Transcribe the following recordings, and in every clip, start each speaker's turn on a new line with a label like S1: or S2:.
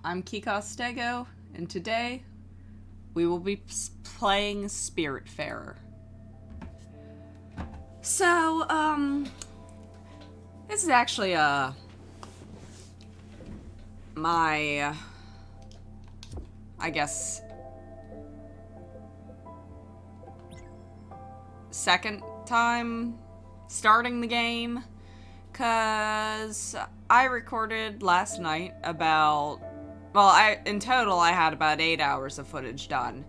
S1: I'm Kikostego, and today we will be playing Spiritfarer. So, this is actually, my, I guess, second time starting the game, cause I recorded last night about, well, in total I had about 8 hours of footage done,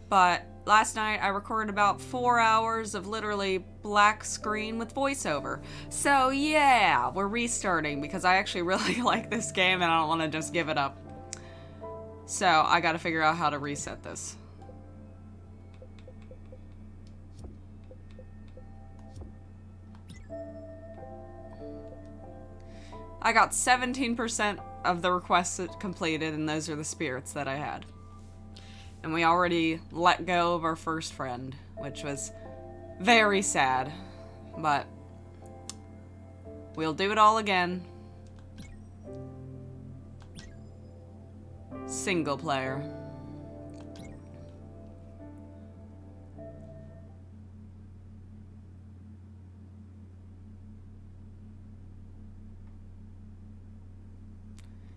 S1: but last night I recorded about 4 hours of literally black screen with voiceover. So yeah, we're restarting because I actually really like this game and I don't want to just give it up. So I gotta figure out how to reset this. I got 17% of the requests completed, and those are the spirits that I had. And we already let go of our first friend, which was very sad. But we'll do it all again. Single player.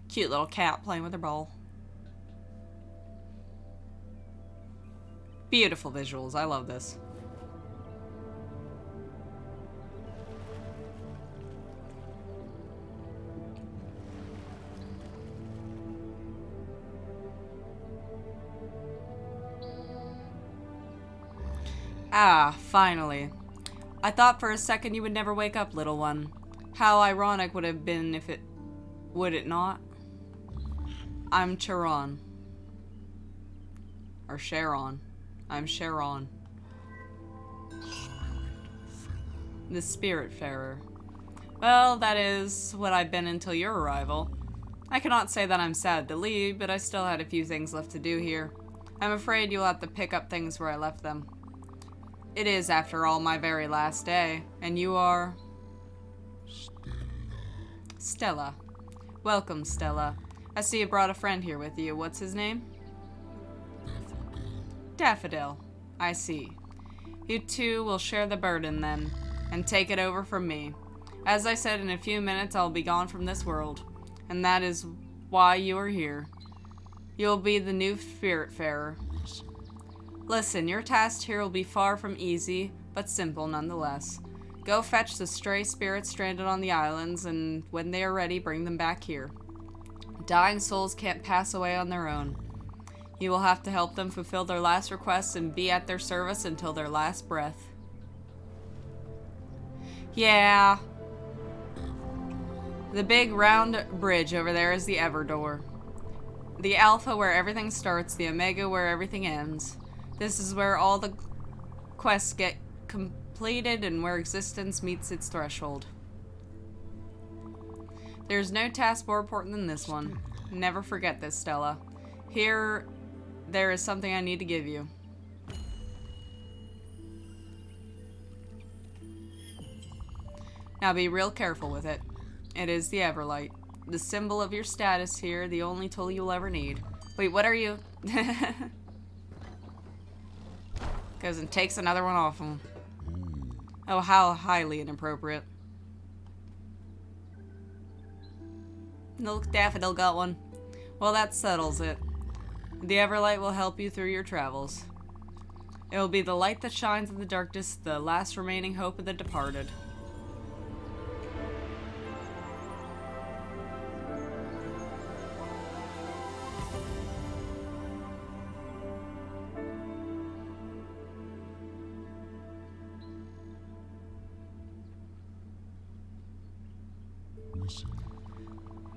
S1: Cute little cat playing with her ball. Beautiful visuals. I love this. Ah, finally. I thought for a second you would never wake up, little one. How ironic would it have been if it... Would it not? I'm Charon. Or Sharon. I'm Sharon. The Spiritfarer. Well, that is what I've been until your arrival. I cannot say that I'm sad to leave, but I still had a few things left to do here. I'm afraid you'll have to pick up things where I left them. It is, after all, my very last day, and you are... Stella. Welcome, Stella. I see you brought a friend here with you. What's his name? Daffodil. I see. You two will share the burden then, and take it over from me. As I said, in a few minutes I'll be gone from this world, and that is why you are here. You'll be the new Spiritfarer. Listen, your task here will be far from easy, but simple nonetheless. Go fetch the stray spirits stranded on the islands, and when they are ready, bring them back here. Dying souls can't pass away on their own. You will have to help them fulfill their last requests and be at their service until their last breath. Yeah. The big round bridge over there is the Everdoor. The Alpha where everything starts, the Omega where everything ends. This is where all the quests get completed and where existence meets its threshold. There's no task more important than this one. Never forget this, Stella. Here, there is something I need to give you. Now be real careful with it. It is the Everlight. The symbol of your status here, the only tool you'll ever need. Wait, what are you? Goes and takes another one off him. Oh, how highly inappropriate. Look, Daffodil got one. Well, that settles it. The Everlight will help you through your travels. It will be the light that shines in the darkness, the last remaining hope of the departed.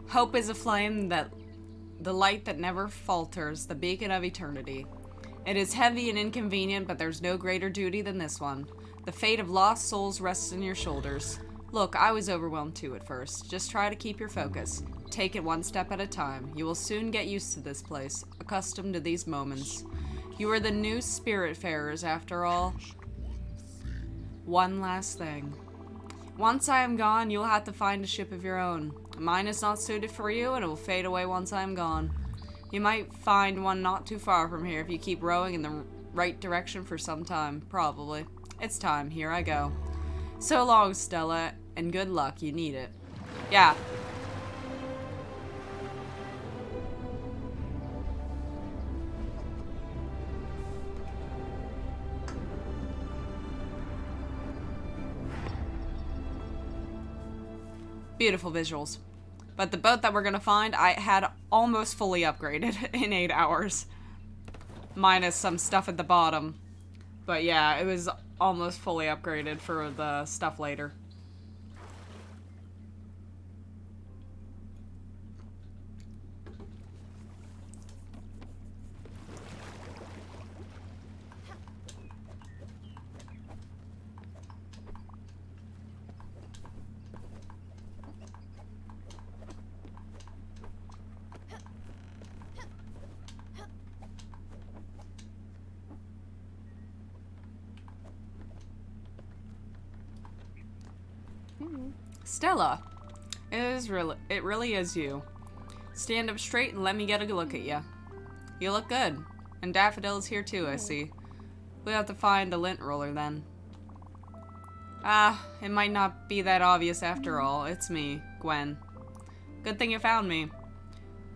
S1: Hope is a flame that the light that never falters, the beacon of eternity. It is heavy and inconvenient, but there's no greater duty than this one. The fate of lost souls rests on your shoulders. Look, I was overwhelmed too at first. Just try to keep your focus. Take it one step at a time. You will soon get used to this place, accustomed to these moments. You are the new Spiritfarers after all. One last thing. Once I am gone, you'll have to find a ship of your own. Mine is not suited for you, and it will fade away once I am gone. You might find one not too far from here if you keep rowing in the right direction for some time. Probably. It's time. Here I go. So long, Stella, and good luck. You need it. Yeah. Beautiful visuals. But the boat that we're gonna find, I had almost fully upgraded in 8 hours. Minus some stuff at the bottom. But yeah, it was almost fully upgraded for the stuff later. Stella, it really is you. Stand up straight and let me get a look at you. You look good. And Daffodil is here too, I see. We'll have to find a lint roller then. It might not be that obvious after all. It's me, Gwen. Good thing you found me.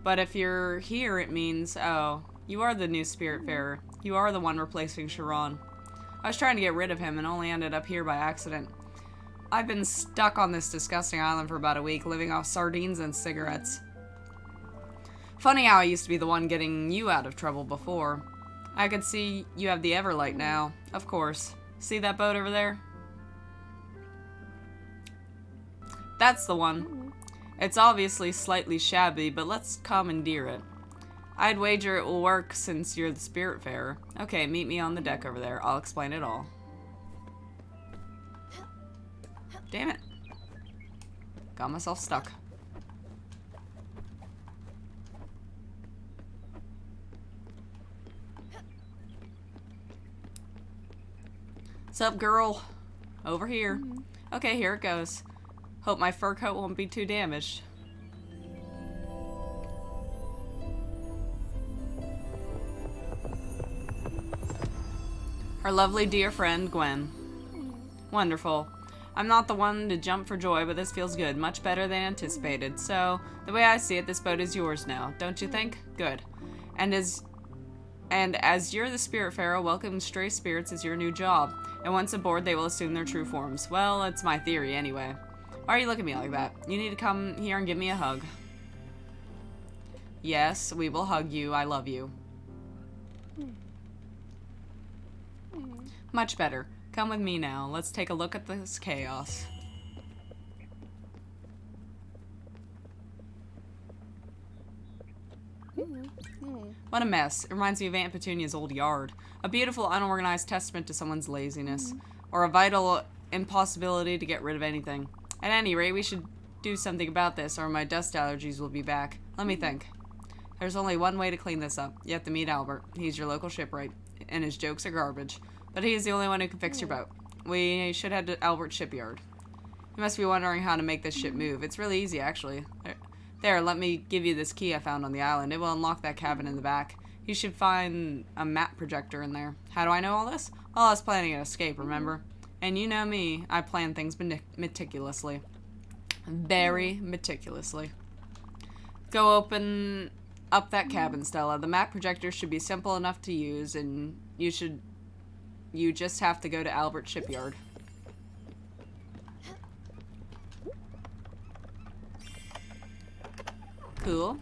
S1: But if you're here, it means, oh, you are the new Spiritfarer. You are the one replacing Sharon. I was trying to get rid of him and only ended up here by accident. I've been stuck on this disgusting island for about a week, living off sardines and cigarettes. Funny how I used to be the one getting you out of trouble before. I could see you have the Everlight now. Of course. See that boat over there? That's the one. It's obviously slightly shabby, but let's commandeer it. I'd wager it will work since you're the Spiritfarer. Okay, meet me on the deck over there. I'll explain it all. Damn it. Got myself stuck. What's up, girl? Over here. Okay, here it goes. Hope my fur coat won't be too damaged. Our lovely dear friend, Gwen. Wonderful. I'm not the one to jump for joy, but this feels good. Much better than anticipated. So, the way I see it, this boat is yours now. Don't you think? Good. And as you're the Spiritfarer, welcoming stray spirits is your new job. And once aboard, they will assume their true forms. Well, it's my theory anyway. Why are you looking at me like that? You need to come here and give me a hug. Yes, we will hug you. I love you. Much better. Come with me now. Let's take a look at this chaos. What a mess. It reminds me of Aunt Petunia's old yard. A beautiful, unorganized testament to someone's laziness. Or a vital impossibility to get rid of anything. At any rate, we should do something about this, or my dust allergies will be back. Let me think. There's only one way to clean this up. You have to meet Albert. He's your local shipwright, and his jokes are garbage. But he's the only one who can fix your boat. We should head to Albert's shipyard. You must be wondering how to make this ship move. It's really easy, actually. There, let me give you this key I found on the island. It will unlock that cabin in the back. You should find a map projector in there. How do I know all this? Well, I was planning an escape, remember? And you know me, I plan things meticulously. Very meticulously. Go open up that cabin, Stella. The map projector should be simple enough to use, and you just have to go to Albert Shipyard. Cool.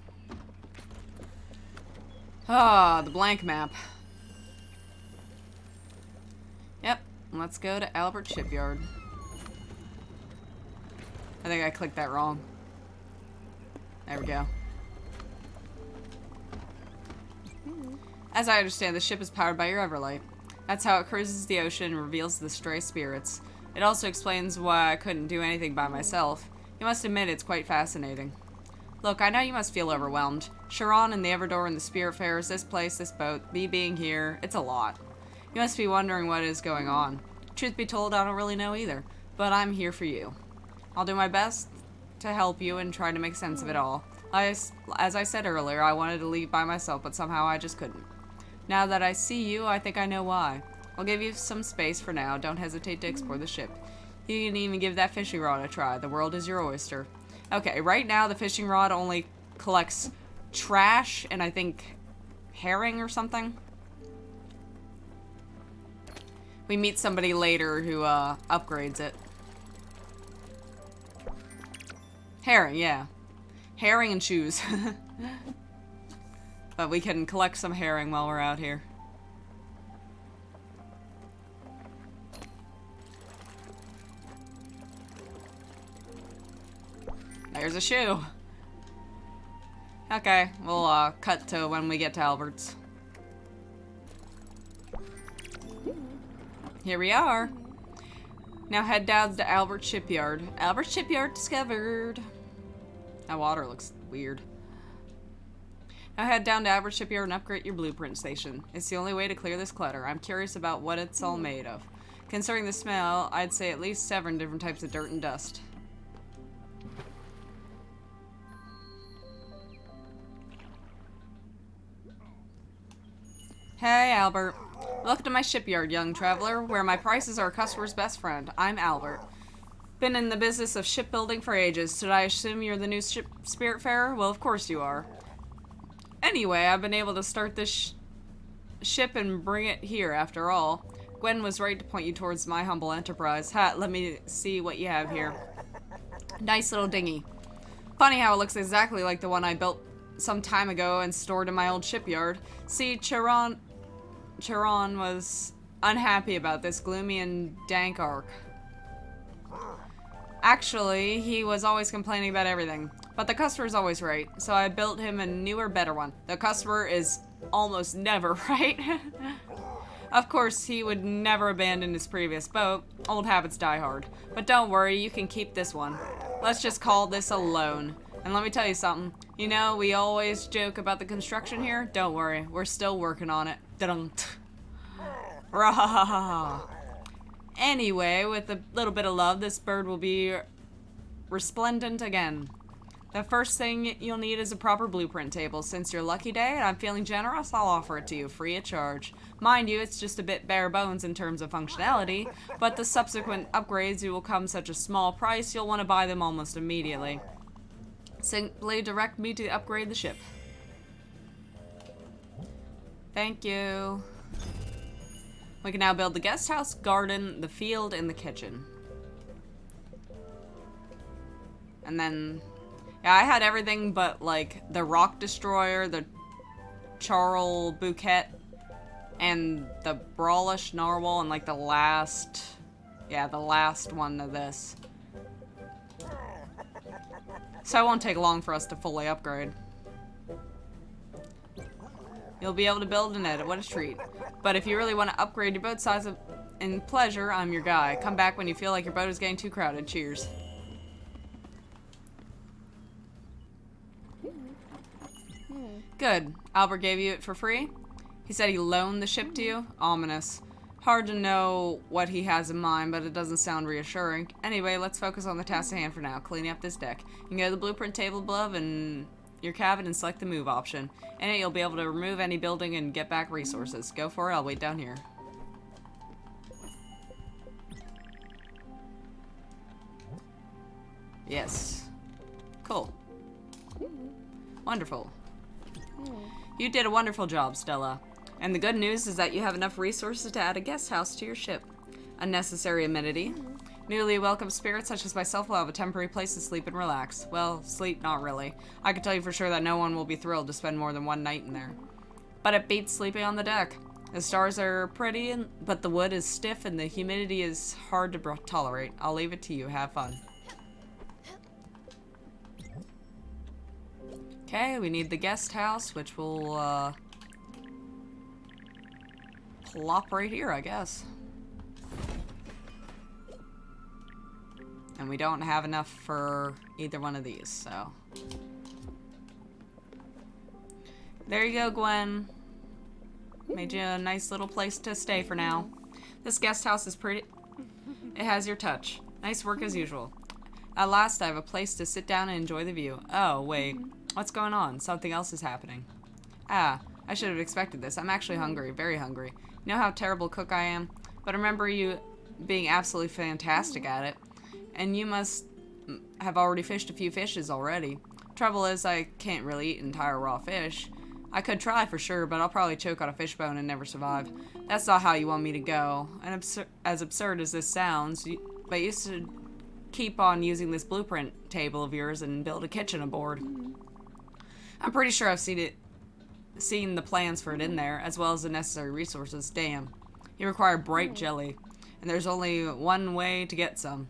S1: Ah, the blank map. Yep, let's go to Albert Shipyard. I think I clicked that wrong. There we go. As I understand, the ship is powered by your Everlight. That's how it cruises the ocean and reveals the stray spirits. It also explains why I couldn't do anything by myself. You must admit it's quite fascinating. Look, I know you must feel overwhelmed. Sharon and the Everdor and the Spiritfarers, this place, this boat, me being here, it's a lot. You must be wondering what is going on. Truth be told, I don't really know either, but I'm here for you. I'll do my best to help you and try to make sense of it all. As I said earlier, I wanted to leave by myself, but somehow I just couldn't. Now that I see you, I think I know why. I'll give you some space for now. Don't hesitate to explore the ship. You can even give that fishing rod a try. The world is your oyster. Okay, right now the fishing rod only collects trash and I think herring or something. We meet somebody later who upgrades it. Herring, yeah. Herring and shoes. But we can collect some herring while we're out here. There's a shoe. Okay, we'll cut to when we get to Albert's. Here we are. Now head down to Albert Shipyard. Albert Shipyard discovered. That water looks weird. Now head down to Albert Shipyard and upgrade your blueprint station. It's the only way to clear this clutter. I'm curious about what it's all made of. Considering the smell, I'd say at least 7 different types of dirt and dust. Hey, Albert. Welcome to my shipyard, young traveler, where my prices are a customer's best friend. I'm Albert. Been in the business of shipbuilding for ages. Should I assume you're the new Spiritfarer? Well, of course you are. Anyway, I've been able to start this ship and bring it here, after all. Gwen was right to point you towards my humble enterprise. Ha, let me see what you have here. Nice little dinghy. Funny how it looks exactly like the one I built some time ago and stored in my old shipyard. See, Charon was unhappy about this gloomy and dank ark. Actually, he was always complaining about everything. But the customer's always right, so I built him a newer, better one. The customer is almost never right. Of course, he would never abandon his previous boat. Old habits die hard. But don't worry, you can keep this one. Let's just call this a loan. And let me tell you something. You know, we always joke about the construction here. Don't worry, we're still working on it. Da-dum. Rah. Anyway, with a little bit of love, this bird will be resplendent again. The first thing you'll need is a proper blueprint table. Since your lucky day and I'm feeling generous, I'll offer it to you free of charge. Mind you, it's just a bit bare bones in terms of functionality, but the subsequent upgrades will come such a small price you'll want to buy them almost immediately. Simply direct me to upgrade the ship. Thank you. We can now build the guest house, garden, the field, and the kitchen. And then, yeah, I had everything but, like, the rock destroyer, the charl bouquet, and the brawlish narwhal, and, like, the last one of this. So it won't take long for us to fully upgrade. You'll be able to build and edit. What a treat. But if you really want to upgrade your boat size and pleasure, I'm your guy. Come back when you feel like your boat is getting too crowded. Cheers. Good. Albert gave you it for free? He said he loaned the ship to you? Ominous. Hard to know what he has in mind, but it doesn't sound reassuring. Anyway, let's focus on the task at hand for now. Cleaning up this deck. You can go to the blueprint table above and your cabin and select the move option. In it, you'll be able to remove any building and get back resources. Go for it. I'll wait down here. Yes. Cool. Wonderful. You did a wonderful job, Stella. And the good news is that you have enough resources to add a guest house to your ship. A necessary amenity. Newly welcome spirits such as myself will have a temporary place to sleep and relax. Well, sleep, not really. I can tell you for sure that no one will be thrilled to spend more than one night in there. But it beats sleeping on the deck. The stars are pretty, but the wood is stiff and the humidity is hard to tolerate. I'll leave it to you. Have fun. Okay, we need the guest house, which will, plop right here, I guess. And we don't have enough for either one of these, so. There you go, Gwen. Made you a nice little place to stay for now. This guest house is pretty. It has your touch. Nice work as usual. At last I have a place to sit down and enjoy the view. Oh, wait. What's going on? Something else is happening. Ah, I should have expected this. I'm actually hungry. Very hungry. You know how terrible cook I am? But I remember you being absolutely fantastic at it. And you must have already fished a few fishes already. Trouble is, I can't really eat entire raw fish. I could try for sure, but I'll probably choke on a fishbone and never survive. That's not how you want me to go. And as absurd as this sounds, but you used to keep on using this blueprint table of yours and build a kitchen aboard. I'm pretty sure I've seen the plans for it in there, as well as the necessary resources. Damn. You require bright jelly, and there's only one way to get some.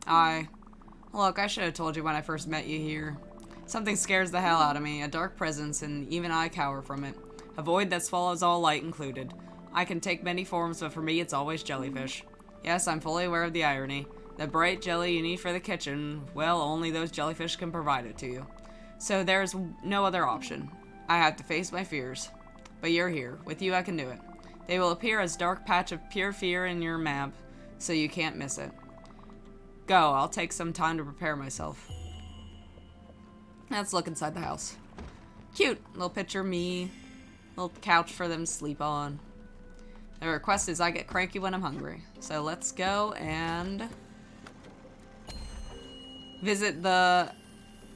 S1: Look, I should have told you when I first met you here. Something scares the hell out of me, a dark presence, and even I cower from it. A void that swallows all light included. I can take many forms, but for me it's always jellyfish. Yes, I'm fully aware of the irony. The bright jelly you need for the kitchen, well, only those jellyfish can provide it to you. So there's no other option. I have to face my fears. But you're here. With you I can do it. They will appear as dark patch of pure fear in your map, so you can't miss it. Go, I'll take some time to prepare myself. Let's look inside the house. Cute. Little picture of me. Little couch for them to sleep on. The request is I get cranky when I'm hungry. So let's go and visit the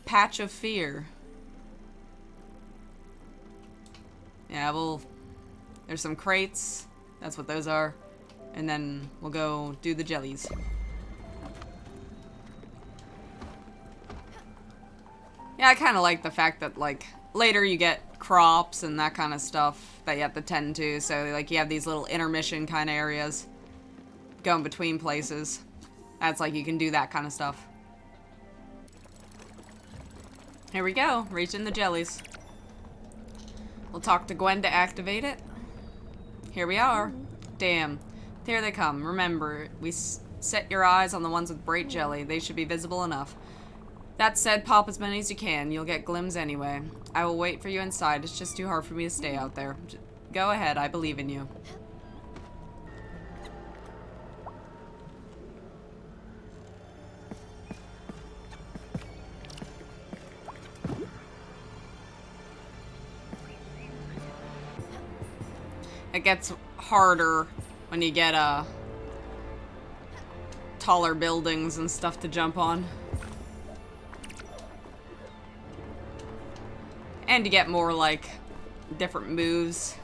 S1: patch of fear. Yeah, there's some crates. That's what those are. And then we'll go do the jellies. Yeah, I kind of like the fact that, like, later you get crops and that kind of stuff that you have to tend to. So, like, you have these little intermission kind of areas going between places. That's like you can do that kind of stuff. Here we go, reaching the jellies. We'll talk to Gwen to activate it. Here we are. Damn. There they come. Remember, set your eyes on the ones with bright jelly. They should be visible enough. That said, pop as many as you can. You'll get Glims anyway. I will wait for you inside. It's just too hard for me to stay out there. Go ahead. I believe in you. It gets harder when you get taller buildings and stuff to jump on. And you get more, like, different moves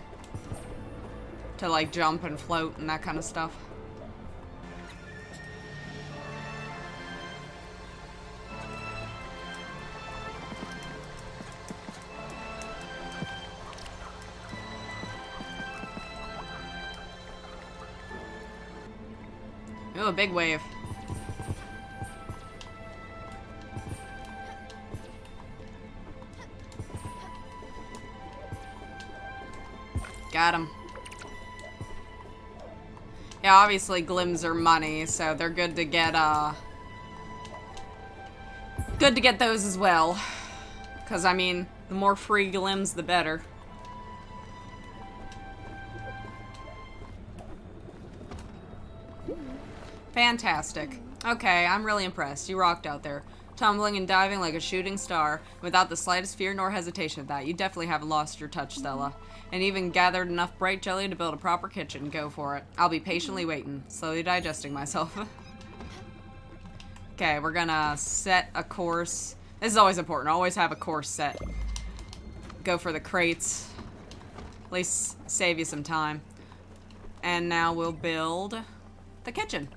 S1: to, like, jump and float and that kind of stuff. Ooh, a big wave. Got him. Yeah, obviously Glims are money, so they're good to get those as well. 'Cause I mean, the more free Glims, the better. Fantastic. Okay, I'm really impressed. You rocked out there. Tumbling and diving like a shooting star, without the slightest fear nor hesitation of that. You definitely haven't lost your touch, Stella. And even gathered enough bright jelly to build a proper kitchen. Go for it. I'll be patiently waiting, slowly digesting myself. Okay, we're gonna set a course. This is always important. Always have a course set. Go for the crates. At least save you some time. And now we'll build the kitchen.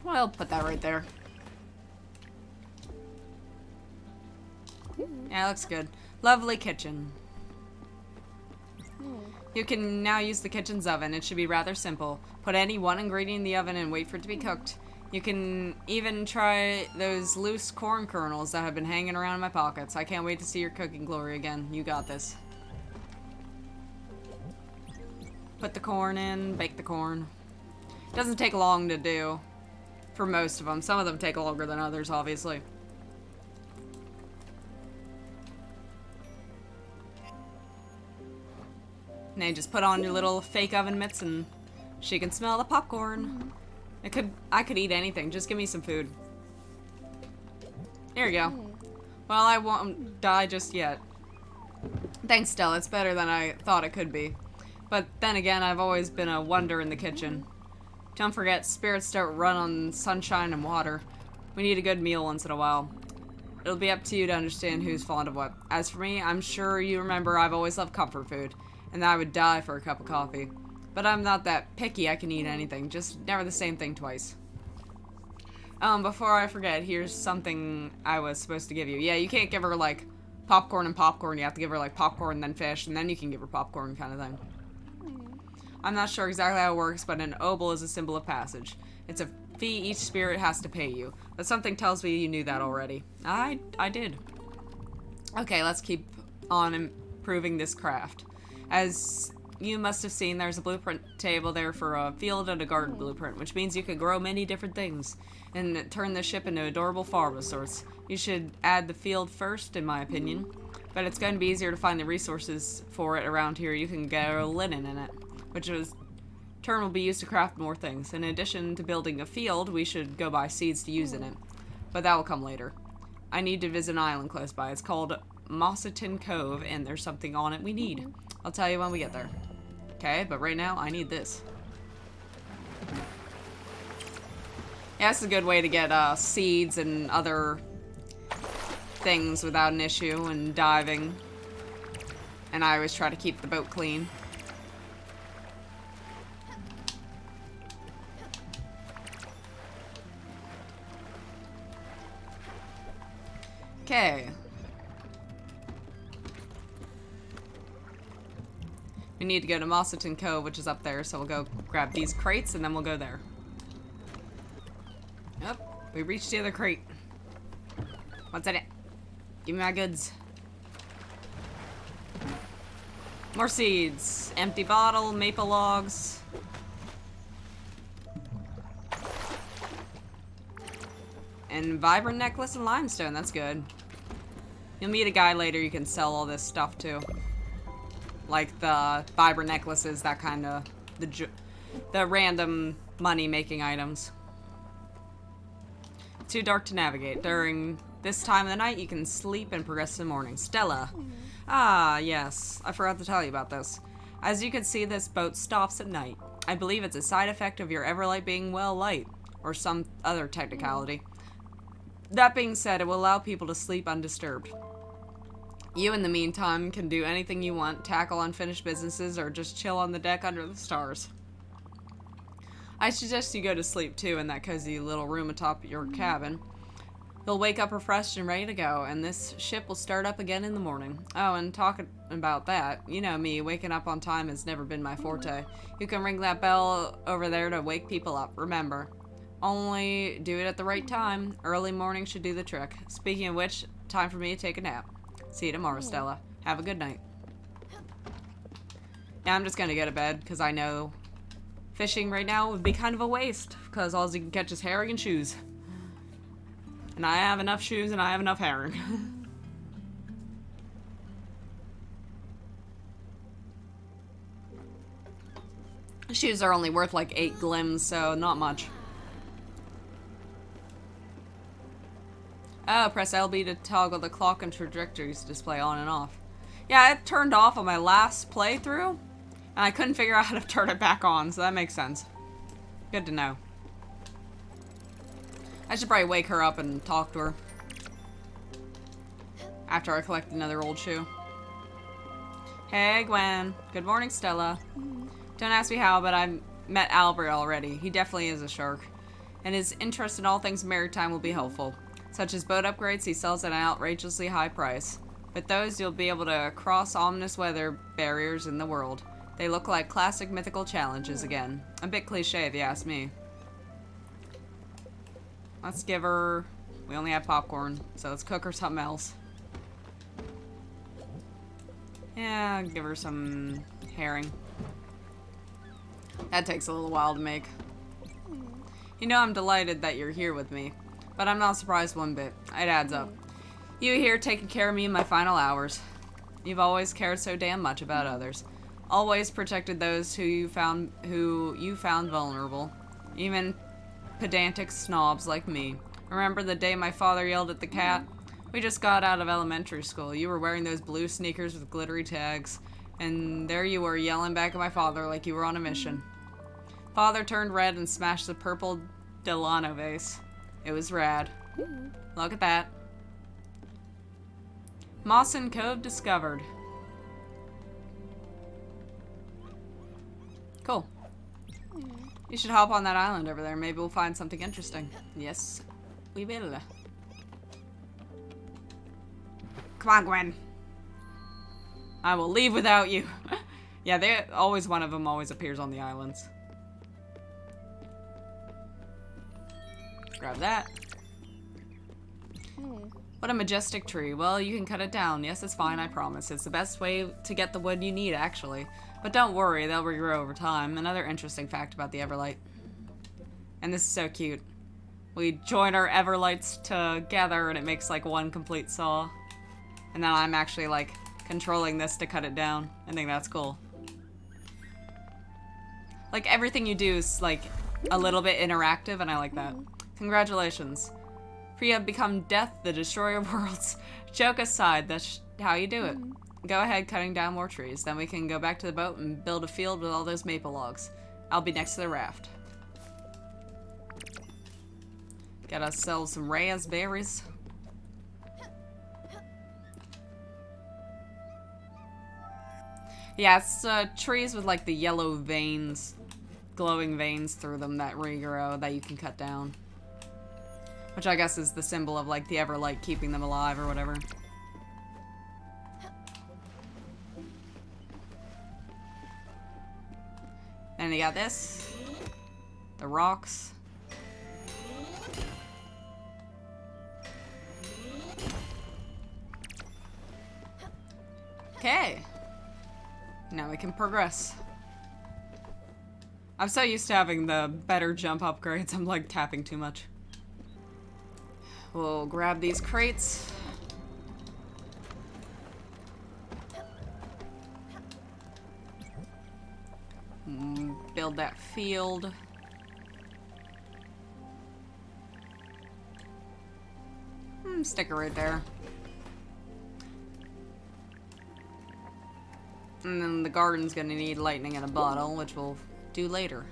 S1: Well, put that right there. Yeah, looks good. Lovely kitchen. You can now use the kitchen's oven. It should be rather simple. Put any one ingredient in the oven and wait for it to be cooked. You can even try those loose corn kernels that have been hanging around in my pockets. I can't wait to see your cooking glory again. You got this. Put the corn in, bake the corn. Doesn't take long to do for most of them. Some of them take longer than others, obviously. And then just put on your little fake oven mitts and she can smell the popcorn. I could eat anything. Just give me some food. Here you go. Well, I won't die just yet. Thanks, Stella. It's better than I thought it could be. But then again, I've always been a wonder in the kitchen. Don't forget, spirits don't run on sunshine and water. We need a good meal once in a while. It'll be up to you to understand who's fond of what. As for me, I'm sure you remember I've always loved comfort food, and that I would die for a cup of coffee. But I'm not that picky. I can eat anything, just never the same thing twice. Before I forget, here's something I was supposed to give you. Yeah, you can't give her, like, popcorn and popcorn. You have to give her, like, popcorn, then fish, and then you can give her popcorn kind of thing. I'm not sure exactly how it works, but an obol is a symbol of passage. It's a fee each spirit has to pay you. But something tells me you knew that already. I did. Okay, let's keep on improving this craft. As you must have seen, there's a blueprint table there for a field and a garden blueprint, which means you can grow many different things and turn the ship into an adorable farm of sorts. You should add the field first, in my opinion, but it's going to be easier to find the resources for it around here. You can grow linen in it, which term will be used to craft more things. In addition to building a field, we should go buy seeds to use in it, but that will come later. I need to visit an island close by. It's called Mosseton Cove, and there's something on it we need. I'll tell you when we get there. Okay, but right now, I need this. Yeah, it's a good way to get seeds and other things without an issue and diving. And I always try to keep the boat clean. Okay. We need to go to Mosseton Cove, which is up there, so we'll go grab these crates and then we'll go there. Yep, we reached the other crate. What's in it? Give me my goods. More seeds. Empty bottle, maple logs. And vibrant necklace and limestone, that's good. You'll meet a guy later you can sell all this stuff to. Like the vibrant necklaces, that kind of, the random money-making items. Too dark to navigate. During this time of the night, you can sleep and progress in the morning. Stella. Ah, yes. I forgot to tell you about this. As you can see, this boat stops at night. I believe it's a side effect of your Everlight being well light, or some other technicality. That being said, it will allow people to sleep undisturbed. You, in the meantime, can do anything you want, tackle unfinished businesses, or just chill on the deck under the stars. I suggest you go to sleep, too, in that cozy little room atop your cabin. You'll wake up refreshed and ready to go, and this ship will start up again in the morning. Oh, and talking about that, you know me, waking up on time has never been my forte. You can ring that bell over there to wake people up, remember. Only do it at the right time. Early morning should do the trick. Speaking of which, time for me to take a nap. See you tomorrow, Stella. Have a good night. Yeah, I'm just gonna go to bed, because I know fishing right now would be kind of a waste, because all you can catch is herring and shoes. And I have enough shoes and I have enough herring. Shoes are only worth like 8 glims, so not much. Oh, press LB to toggle the clock and trajectories display on and off. Yeah, it turned off on my last playthrough, and I couldn't figure out how to turn it back on, so that makes sense. Good to know. I should probably wake her up and talk to her. After I collect another old shoe. Hey, Gwen. Good morning, Stella. Don't ask me how, but I met Albert already. He definitely is a shark. And his interest in all things maritime will be helpful. Such as boat upgrades he sells at an outrageously high price. With those, you'll be able to cross ominous weather barriers in the world. They look like classic mythical challenges again. A bit cliche, if you ask me. Let's give her... We only have popcorn, so let's cook her something else. Yeah, give her some herring. That takes a little while to make. You know I'm delighted that you're here with me, but I'm not surprised one bit. It adds up. You here taking care of me in my final hours. You've always cared so damn much about others. Always protected those who you found vulnerable. Even pedantic snobs like me. Remember the day my father yelled at the cat? We just got out of elementary school. You were wearing those blue sneakers with glittery tags. And there you were yelling back at my father like you were on a mission. Father turned red and smashed the purple Delano vase. It was rad. Look at that. Mawson Cove discovered. Cool. You should hop on that island over there. Maybe we'll find something interesting. Yes, we will. Come on, Gwen. I will leave without you. Yeah, one of them always appears on the islands. Grab that. What a majestic tree. Well, you can cut it down. Yes, it's fine, I promise. It's the best way to get the wood you need, actually. But don't worry, they'll regrow over time. Another interesting fact about the Everlight. And this is so cute. We join our Everlights together and it makes like one complete saw. And then I'm actually like controlling this to cut it down. I think that's cool. Like everything you do is like a little bit interactive and I like that. Congratulations. For you have become Death, the Destroyer of Worlds. Joke aside, that's how you do it. Go ahead cutting down more trees. Then we can go back to the boat and build a field with all those maple logs. I'll be next to the raft. Get ourselves some raspberries. Yeah, it's trees with like the yellow veins, glowing veins through them that regrow that you can cut down. Which I guess is the symbol of like the Everlight keeping them alive or whatever. Then you got this. The rocks. Okay. Now we can progress. I'm so used to having the better jump upgrades, I'm like tapping too much. We'll grab these crates. Build that field. Stick it right there. And then the garden's gonna need lightning in a bottle, which we'll do later.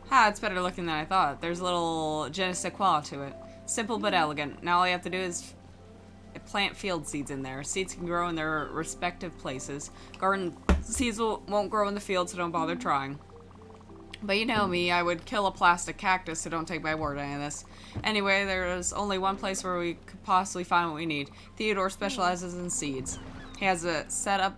S1: Ah, it's better looking than I thought. There's a little je ne sais quoi to it. Simple but elegant. Now all you have to do is plant field seeds in there. Seeds can grow in their respective places. Garden seeds won't grow in the field, so don't bother trying. But you know me, I would kill a plastic cactus, so don't take my word on any of this. Anyway, there's only one place where we could possibly find what we need. Theodore specializes in seeds. He has a set-up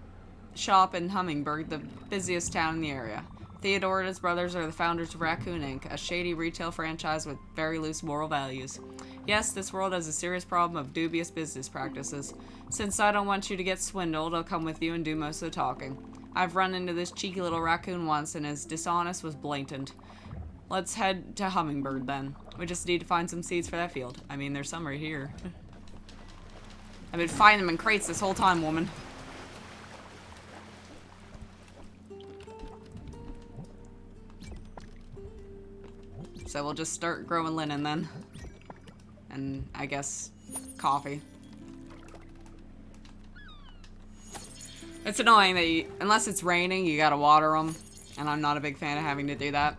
S1: shop in Hummingbird, the busiest town in the area. Theodore and his brothers are the founders of Raccoon Inc., a shady retail franchise with very loose moral values. Yes, this world has a serious problem of dubious business practices. Since I don't want you to get swindled, I'll come with you and do most of the talking. I've run into this cheeky little raccoon once, and his dishonest was blatant. Let's head to Hummingbird, then. We just need to find some seeds for that field. I mean, there's some right here. I've been finding them in crates this whole time, woman. So we'll just start growing linen then. And I guess coffee. It's annoying that unless it's raining, you gotta water them. And I'm not a big fan of having to do that.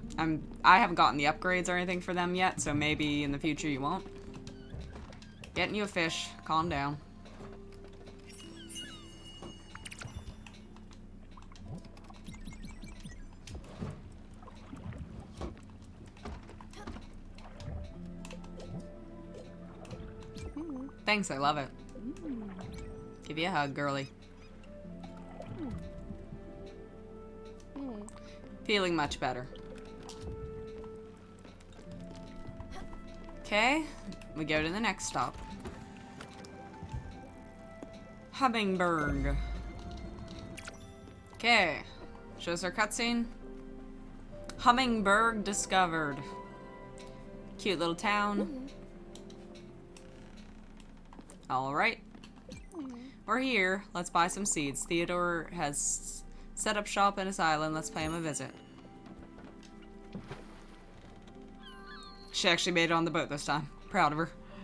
S1: I haven't gotten the upgrades or anything for them yet, so maybe in the future you won't. Getting you a fish. Calm down. Thanks, I love it. Give you a hug, girly. Feeling much better. Okay, we go to the next stop. Hummingbird. Okay, shows our cutscene. Hummingbird discovered. Cute little town. Alright. We're here. Let's buy some seeds. Theodore has set up shop in his island. Let's pay him a visit. She actually made it on the boat this time. Proud of her.